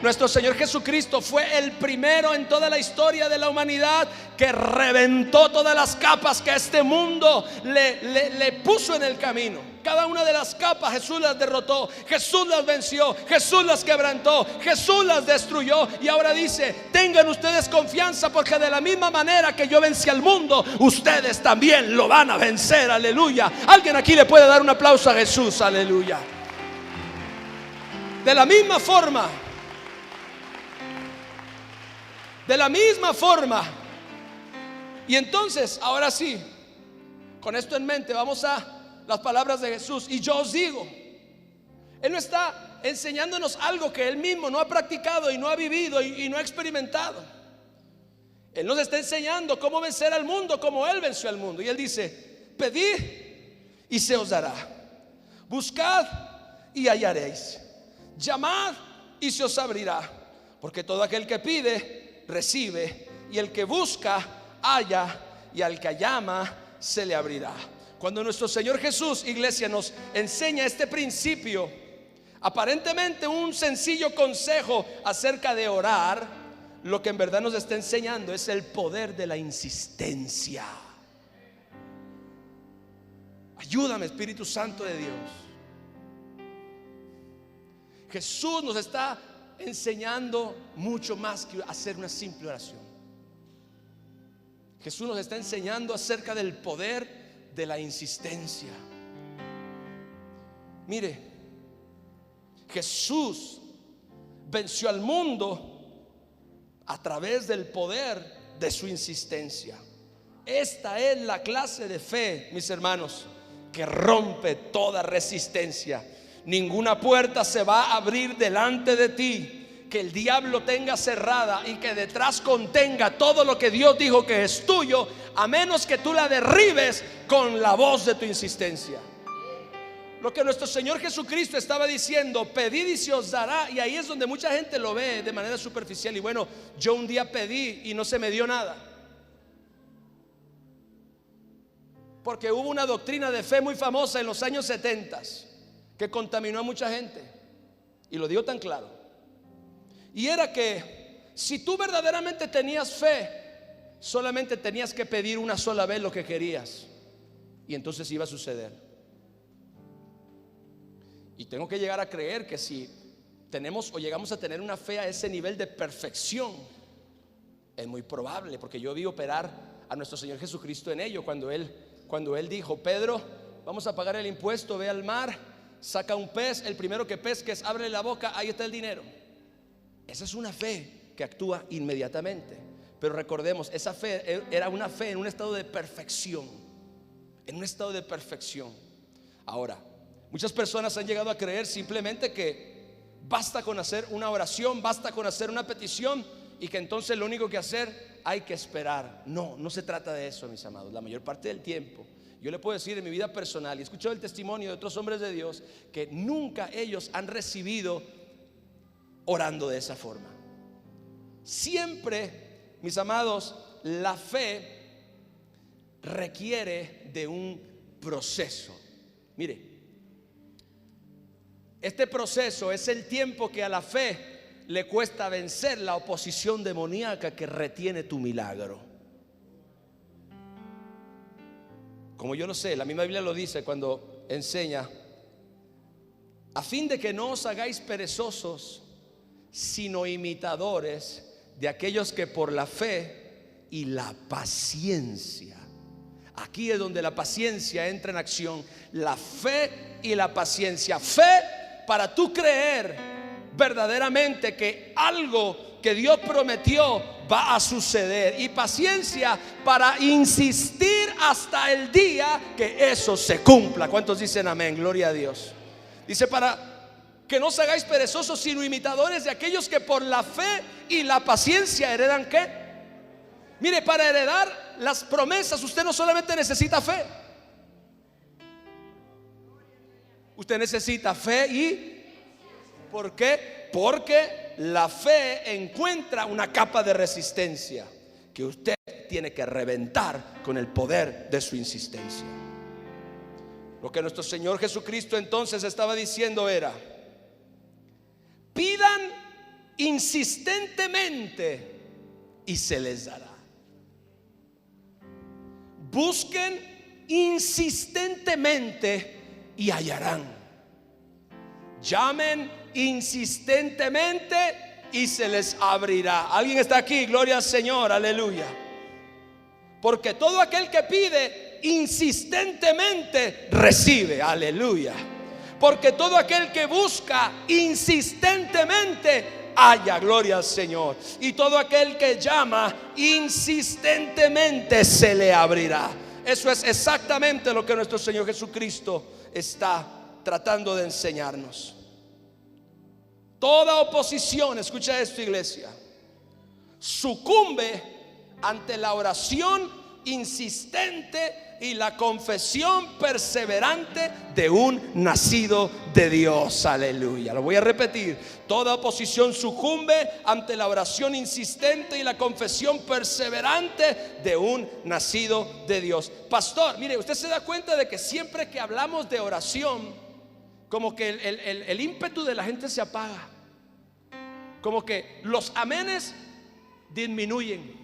Nuestro Señor Jesucristo fue el primero en toda la historia de la humanidad que reventó todas las capas que este mundo le puso en el camino. Cada una de las capas Jesús las derrotó, Jesús las venció, Jesús las quebrantó, Jesús las destruyó. Y ahora dice, tengan ustedes confianza, porque de la misma manera que yo vencí al mundo, ustedes también lo van a vencer. Aleluya. Alguien aquí le puede dar un aplauso a Jesús. Aleluya. De la misma forma, y entonces, ahora sí, con esto en mente, vamos a las palabras de Jesús. Y yo os digo, Él no está enseñándonos algo que Él mismo no ha practicado y no ha vivido y no ha experimentado. Él nos está enseñando cómo vencer al mundo, como Él venció al mundo. Y Él dice, pedid y se os dará, buscad y hallaréis, llamad y se os abrirá, porque todo aquel que pide, recibe, y el que busca, halla, y al que llama, se le abrirá. Cuando nuestro Señor Jesús, iglesia, nos enseña este principio, aparentemente un sencillo consejo acerca de orar, lo que en verdad nos está enseñando es el poder de la insistencia. Ayúdame, Espíritu Santo de Dios. Jesús nos está enseñando mucho más que hacer una simple oración. Jesús nos está enseñando acerca del poder de la insistencia. Mire, Jesús venció al mundo a través del poder de su insistencia. Esta es la clase de fe, mis hermanos, que rompe toda resistencia. Ninguna puerta se va a abrir delante de ti que el diablo tenga cerrada y que detrás contenga todo lo que Dios dijo que es tuyo, a menos que tú la derribes con la voz de tu insistencia. Lo que nuestro Señor Jesucristo estaba diciendo, pedid y se os dará. Y ahí es donde mucha gente lo ve de manera superficial. Y bueno, yo un día pedí y no se me dio nada, porque hubo una doctrina de fe muy famosa en los años 70 que contaminó a mucha gente, y lo digo tan claro. Y era que si tú verdaderamente tenías fe, solamente tenías que pedir una sola vez lo que querías, y entonces iba a suceder. Y tengo que llegar a creer que si tenemos o llegamos a tener una fe a ese nivel de perfección, es muy probable, porque yo vi operar a nuestro Señor Jesucristo en ello. Cuando él dijo, Pedro, vamos a pagar el impuesto, ve al mar, saca un pez, el primero que pesques, abre la boca, ahí está el dinero. Esa es una fe que actúa inmediatamente. Pero recordemos, esa fe era una fe en un estado de perfección. En un estado de perfección. Ahora, muchas personas han llegado a creer simplemente que basta con hacer una oración, basta con hacer una petición, y que entonces lo único que hacer hay que esperar. No, no se trata de eso, mis amados. La mayor parte del tiempo, yo le puedo decir en mi vida personal, y he escuchado el testimonio de otros hombres de Dios, que nunca ellos han recibido orando de esa forma. Siempre, mis amados, la fe requiere de un proceso. Mire, este proceso es el tiempo que a la fe le cuesta vencer la oposición demoníaca que retiene tu milagro. Como yo lo sé, la misma Biblia lo dice cuando enseña, a fin de que no os hagáis perezosos, sino imitadores de aquellos que por la fe y la paciencia Aquí es donde la paciencia entra en acción. La fe y la paciencia. Fe para tú creer verdaderamente que algo que Dios prometió va a suceder. Y paciencia para insistir hasta el día que eso se cumpla. ¿Cuántos dicen amén? Gloria a Dios. Dice, para que no os hagáis perezosos, sino imitadores de aquellos que por la fe y la paciencia heredan ¿qué? Mire, para heredar las promesas usted no solamente necesita fe. Usted necesita fe y ¿por qué? Porque la fe encuentra una capa de resistencia que usted tiene que reventar con el poder de su insistencia. Lo que nuestro Señor Jesucristo entonces estaba diciendo era: pidan insistentemente y se les dará. Busquen insistentemente y hallarán. Llamen insistentemente y se les abrirá. ¿Alguien está aquí? Gloria al Señor, aleluya. Porque todo aquel que pide insistentemente recibe, aleluya. Porque todo aquel que busca insistentemente halla, gloria al Señor. Y todo aquel que llama insistentemente se le abrirá. Eso es exactamente lo que nuestro Señor Jesucristo está tratando de enseñarnos. Toda oposición, escucha esto, iglesia, sucumbe ante la oración insistente y la confesión perseverante de un nacido de Dios, aleluya. Lo voy a repetir: toda oposición sucumbe ante la oración insistente y la confesión perseverante de un nacido de Dios. Pastor, mire, usted se da cuenta de que siempre que hablamos de oración, como que el ímpetu de la gente se apaga, como que los amenes disminuyen,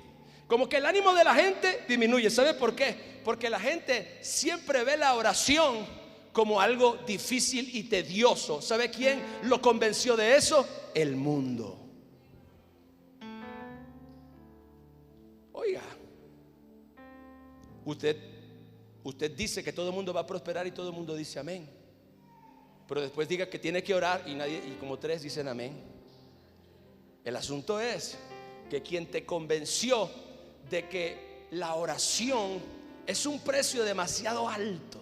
como que el ánimo de la gente disminuye. ¿Sabe por qué? Porque la gente siempre ve la oración como algo difícil y tedioso. ¿Sabe quién lo convenció de eso? El mundo. Oiga, usted dice que todo el mundo va a prosperar y todo el mundo dice amén, pero después diga que tiene que orar y como 3 dicen amén. El asunto es que quien te convenció de que la oración es un precio demasiado alto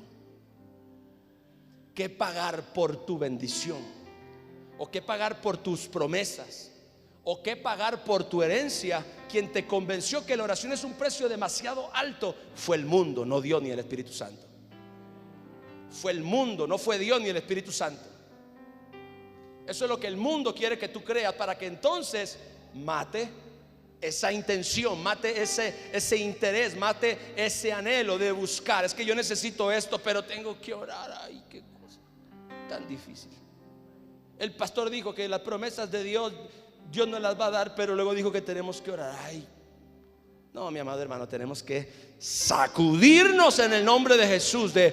que pagar por tu bendición, o que pagar por tus promesas, o que pagar por tu herencia, quien te convenció que la oración es un precio demasiado alto fue el mundo, no Dios ni el Espíritu Santo. Fue el mundo, no fue Dios ni el Espíritu Santo. Eso es lo que el mundo quiere que tú creas, para que entonces mate esa intención, mate ese interés, mate ese anhelo de buscar. Es que yo necesito esto, pero tengo que orar. Ay, qué cosa tan difícil. El pastor dijo que las promesas de Dios no las va a dar, pero luego dijo que tenemos que orar. Ay, no, mi amado hermano, tenemos que sacudirnos en el nombre de Jesús de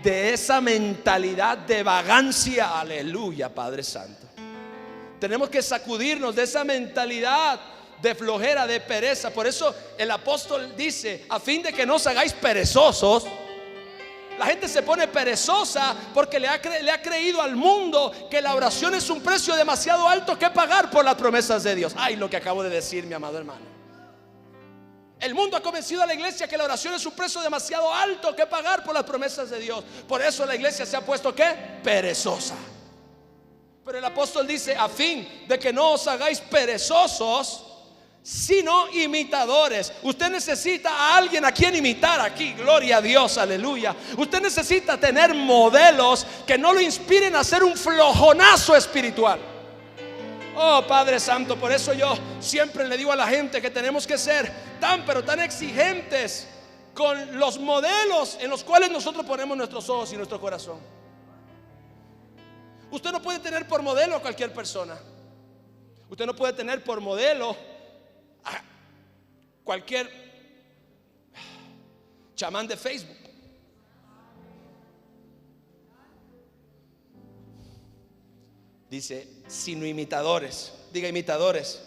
esa mentalidad de vagancia. Aleluya, Padre Santo. Tenemos que sacudirnos de esa mentalidad de flojera, de pereza. Por eso el apóstol dice: a fin de que no os hagáis perezosos. La gente se pone perezosa porque le ha creído al mundo que la oración es un precio demasiado alto que pagar por las promesas de Dios. Ay, lo que acabo de decir, mi amado hermano. El mundo ha convencido a la iglesia que la oración es un precio demasiado alto que pagar por las promesas de Dios. Por eso la iglesia se ha puesto ¿qué? Perezosa. Pero el apóstol dice: a fin de que no os hagáis perezosos, sino imitadores. Usted necesita a alguien a quien imitar aquí, gloria a Dios, aleluya. Usted necesita tener modelos que no lo inspiren a ser un flojonazo espiritual. Oh, Padre Santo, por eso yo siempre le digo a la gente que tenemos que ser pero tan exigentes con los modelos en los cuales nosotros ponemos nuestros ojos y nuestro corazón. Usted no puede tener por modelo a cualquier persona. Usted no puede tener por modelo a cualquier chamán de Facebook. Dice: sino imitadores. Diga imitadores.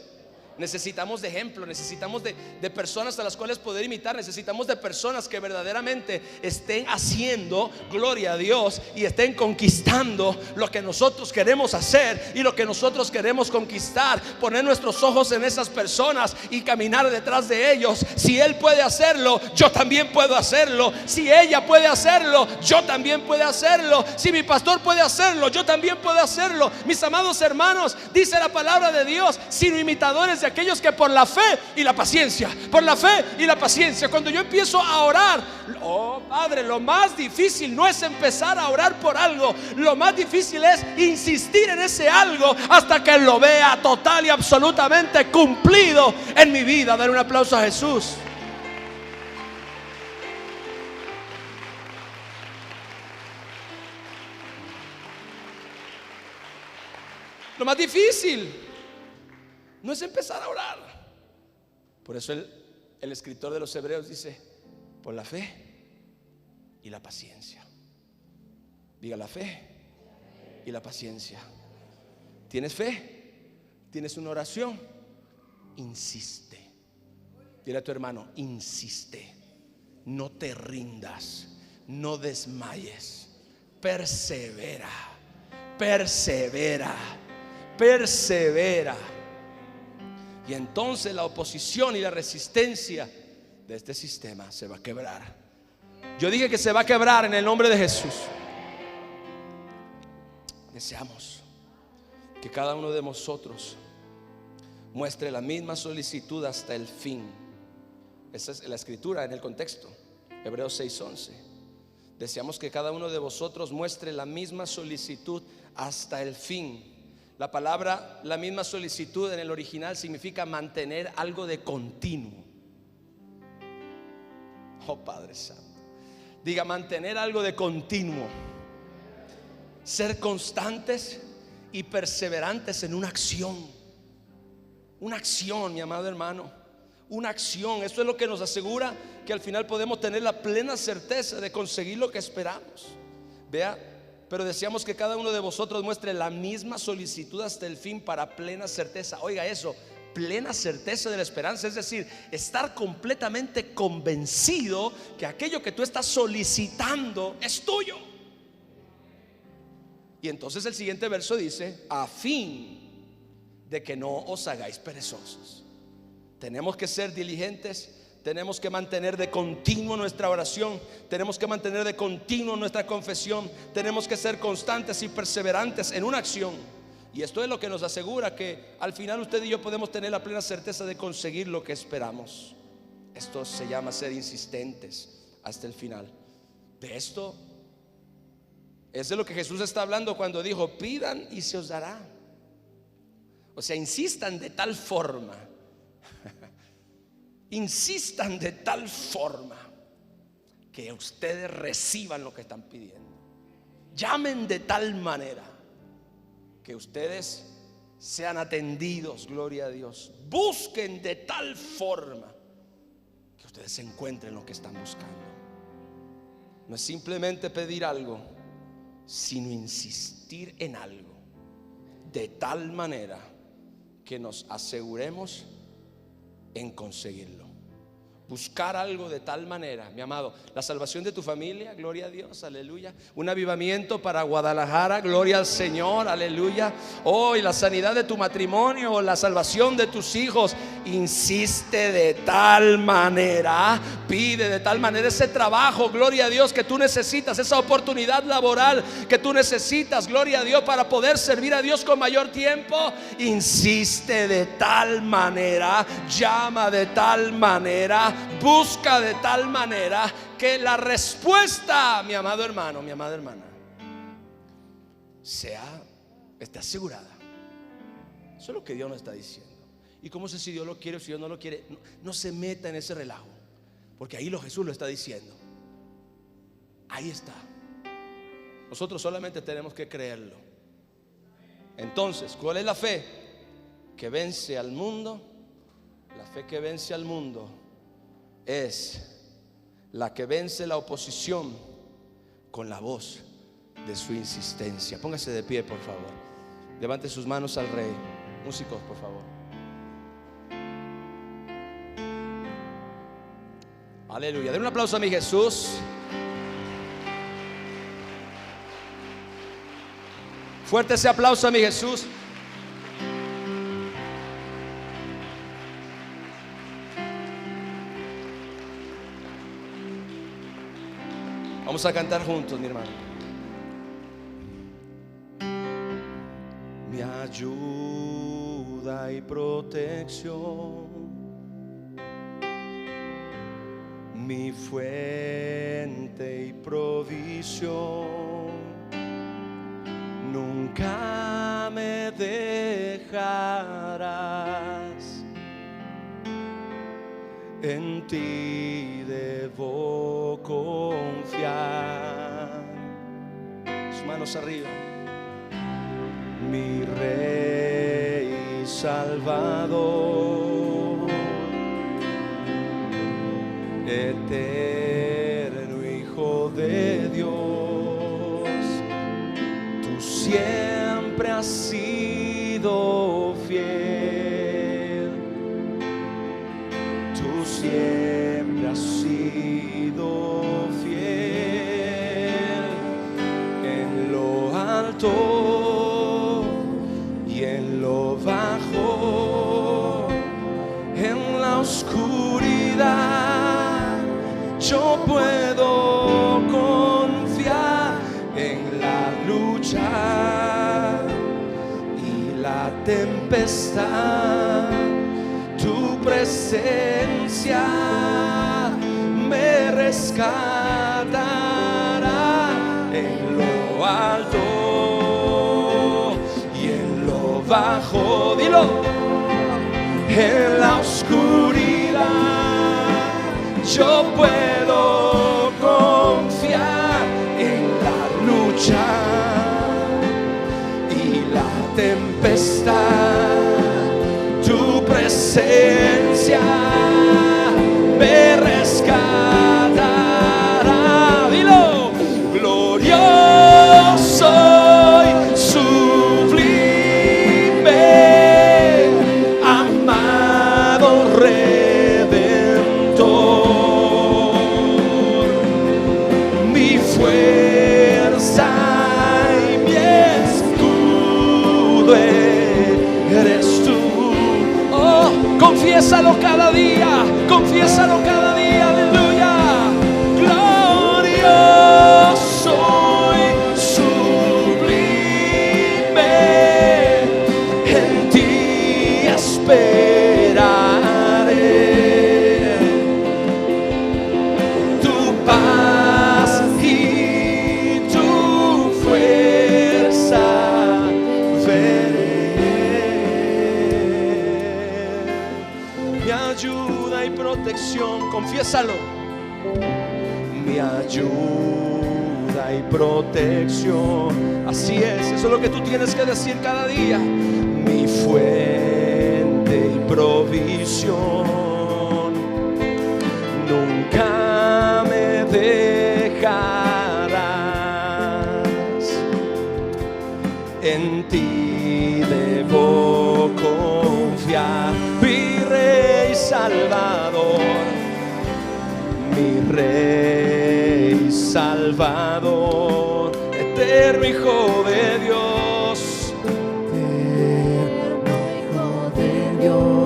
Necesitamos de ejemplo, necesitamos de personas a las cuales poder imitar. Necesitamos de personas que verdaderamente estén haciendo gloria a Dios y estén conquistando lo que nosotros queremos hacer y lo que nosotros queremos conquistar. Poner nuestros ojos en esas personas y caminar detrás de ellos. Si él puede hacerlo, yo también puedo hacerlo. Si ella puede hacerlo, yo también puedo hacerlo. Si mi pastor puede hacerlo, yo también puedo hacerlo. Mis amados hermanos, dice la palabra de Dios, sino imitadores de aquellos que por la fe y la paciencia, por la fe y la paciencia. Cuando yo empiezo a orar, oh Padre, lo más difícil no es empezar a orar por algo. Lo más difícil es insistir en ese algo hasta que lo vea total y absolutamente cumplido en mi vida. Dar un aplauso a Jesús. Lo más difícil no es empezar a orar. Por eso el escritor de los Hebreos dice: por la fe y la paciencia. Diga: la fe y la paciencia. ¿Tienes fe? ¿Tienes una oración? Insiste. Dile a tu hermano: insiste. No te rindas. No desmayes. Persevera. Persevera. Persevera. Y entonces la oposición y la resistencia de este sistema se va a quebrar. Yo dije que se va a quebrar en el nombre de Jesús. Deseamos que cada uno de nosotros muestre la misma solicitud hasta el fin. Esa es la escritura en el contexto, Hebreos 6:11. Deseamos que cada uno de vosotros muestre la misma solicitud hasta el fin. La palabra, la misma solicitud en el original significa mantener algo de continuo. Oh Padre Santo, diga: mantener algo de continuo. Ser constantes y perseverantes en una acción. Una acción, mi amado hermano. Una acción. Esto es lo que nos asegura que al final podemos tener la plena certeza de conseguir lo que esperamos. Vea. Pero deseamos que cada uno de vosotros muestre la misma solicitud hasta el fin para plena certeza. Oiga eso, plena certeza de la esperanza. Es decir, estar completamente convencido que aquello que tú estás solicitando es tuyo. Y entonces el siguiente verso dice: a fin de que no os hagáis perezosos. Tenemos que ser diligentes. Tenemos que mantener de continuo nuestra oración. Tenemos que mantener de continuo nuestra confesión. Tenemos que ser constantes y perseverantes en una acción. Y esto es lo que nos asegura que al final usted y yo podemos tener la plena certeza de conseguir lo que esperamos. Esto se llama ser insistentes hasta el final. De esto es de lo que Jesús está hablando cuando dijo: pidan y se os dará. O sea, insistan de tal forma. Insistan de tal forma que ustedes reciban lo que están pidiendo. Llamen de tal manera que ustedes sean atendidos, gloria a Dios. Busquen de tal forma que ustedes encuentren lo que están buscando. No es simplemente pedir algo, sino insistir en algo de tal manera que nos aseguremos en conseguirlo. Buscar algo de tal manera, mi amado, la salvación de tu familia, gloria a Dios, aleluya. Un avivamiento para Guadalajara, gloria al Señor, aleluya. Oh, y la sanidad de tu matrimonio, la salvación de tus hijos. Insiste de tal manera, pide de tal manera ese trabajo, gloria a Dios, que tú necesitas, esa oportunidad laboral que tú necesitas, gloria a Dios, para poder servir a Dios con mayor tiempo. Insiste de tal manera, llama de tal manera, busca de tal manera que la respuesta, mi amado hermano, mi amada hermana, esté asegurada. Eso es lo que Dios nos está diciendo. ¿Y cómo sé si Dios lo quiere o si Dios no lo quiere? No se meta en ese relajo, porque ahí Jesús lo está diciendo. Ahí está. Nosotros solamente tenemos que creerlo. Entonces, ¿cuál es la fe que vence al mundo? La fe que vence al mundo es la que vence la oposición con la voz de su insistencia. Póngase de pie, por favor. Levante sus manos al Rey. Músicos, por favor. Aleluya. Den un aplauso a mi Jesús. Fuerte ese aplauso a mi Jesús. Vamos a cantar juntos, mi hermano. Mi ayuda y protección, mi fuente y provisión, nunca me dejarás. En ti debo confiar. Sus manos arriba. Mi Rey y Salvador, eterno Hijo de Dios, tú siempre has sido fiel, tú siempre has sido fiel. En lo alto y en lo bajo, en la oscuridad, yo puedo confiar. En la lucha y la tempestad, tu presencia me rescatará. En lo alto y en lo bajo, dilo, en la oscuridad yo puedo confiar. En la lucha y la tempestad, tu presencia me rescatará. Dilo, glorioso y sublime, amado Redentor, mi fuerza y mi escudo eres tú. Oh, confiésalo cada día, confiésalo cada día, aleluya. Glorioso y sublime, en ti esperaré, tu paz y tu fuerza veré. Mi ayuda y protección, confiésalo. Mi ayuda y protección, así es, eso es lo que tú tienes que decir cada día. Mi fuente y provisión, nunca me dejarás. En ti debo confiar. Mi Rey Salvador, mi Rey Salvador, eterno Hijo de Dios, eterno Hijo de Dios.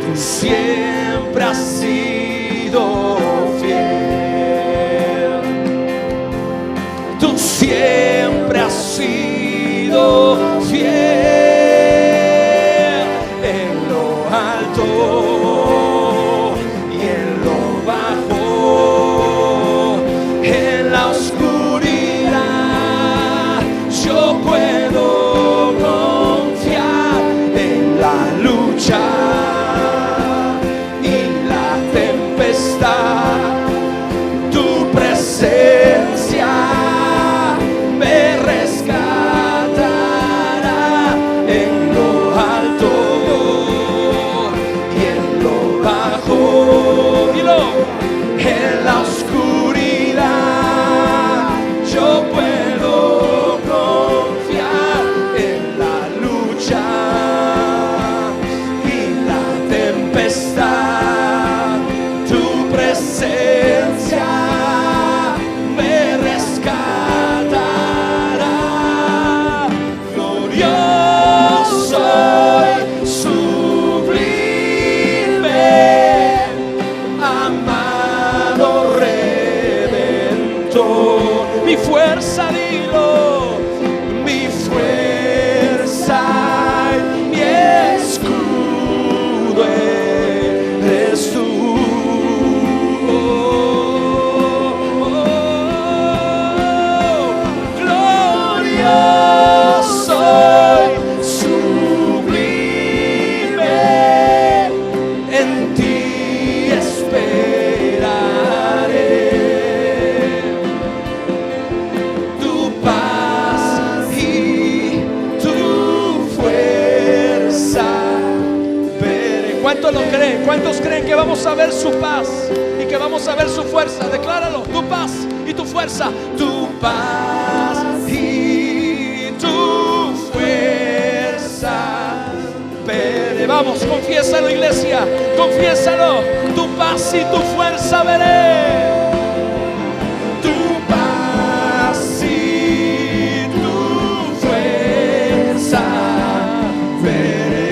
tú siempre has sido fiel, tú siempre has sido fiel. En lo alto y en lo bajo, en la oscuridad, yo puedo confiar. En la lucha y la tempestad, tu presencia me rescatará. En lo alto y en lo bajo, dilo, en la oscuridad yo puedo confiar. En la lucha y ¿Cuántos lo creen? ¿Cuántos creen que vamos a ver su paz y que vamos a ver su fuerza? Decláralo, tu paz y tu fuerza. Tu paz y tu fuerza. Veré. Vamos, confiésalo, iglesia, confiésalo. Tu paz y tu fuerza veré. Tu paz y tu fuerza veré.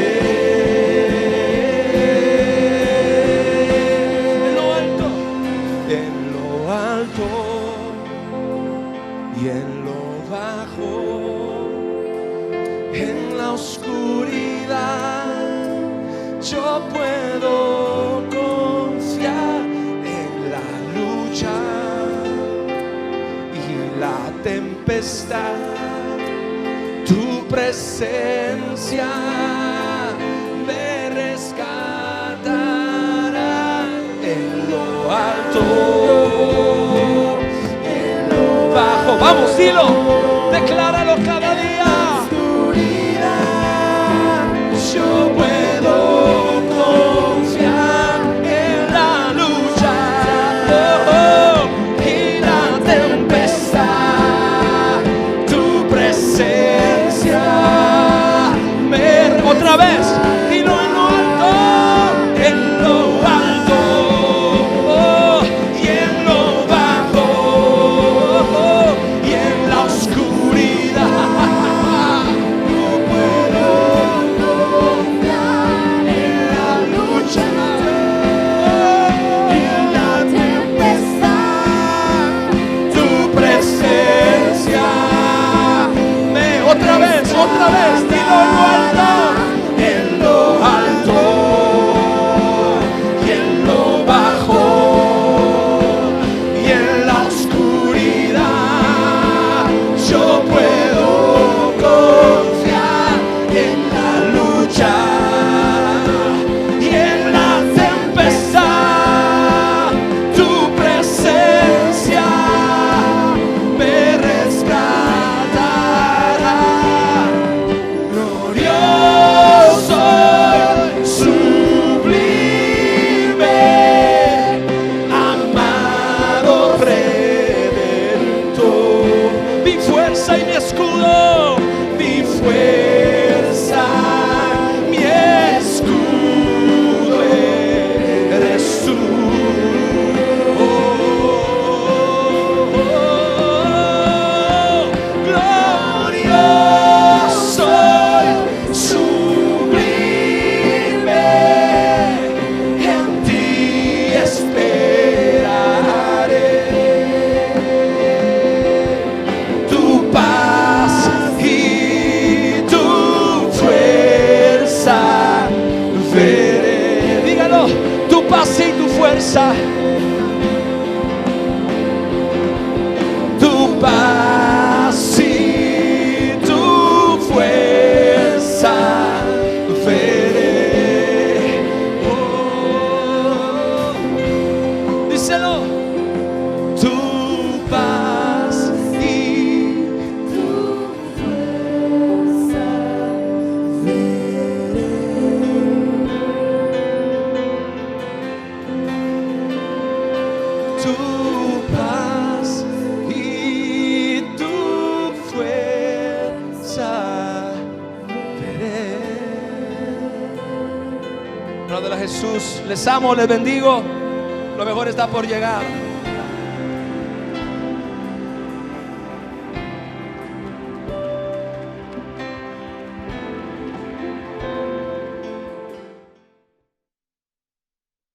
Y en lo bajo, en la oscuridad, yo puedo confiar en la lucha y la tempestad. Tu presencia me rescatará en lo alto. Vamos, dilo, decláralo cada día. Yo puedo confiar en la lucha y la tempestad. Tu presencia otra vez, dilo en lo alto, en lo alto. Otra vez, dilo en lo alto y en lo bajo y en la oscuridad. Yo puedo confiar en la lucha y en la tempestad. Tu presencia me rescatará. Y mi escudo, mi fuerza, mi escudo eres tú. Glorioso, sublime, en ti esperaré. Dígalo, tu paz y tu fuerza. Tu paz y tu fuerza veré. Díselo. Tu paz y tu fuerza veré. Tu paz y tu fuerza veré. Hermano de la Jesús, les amo, les bendigo. Lo mejor está por llegar.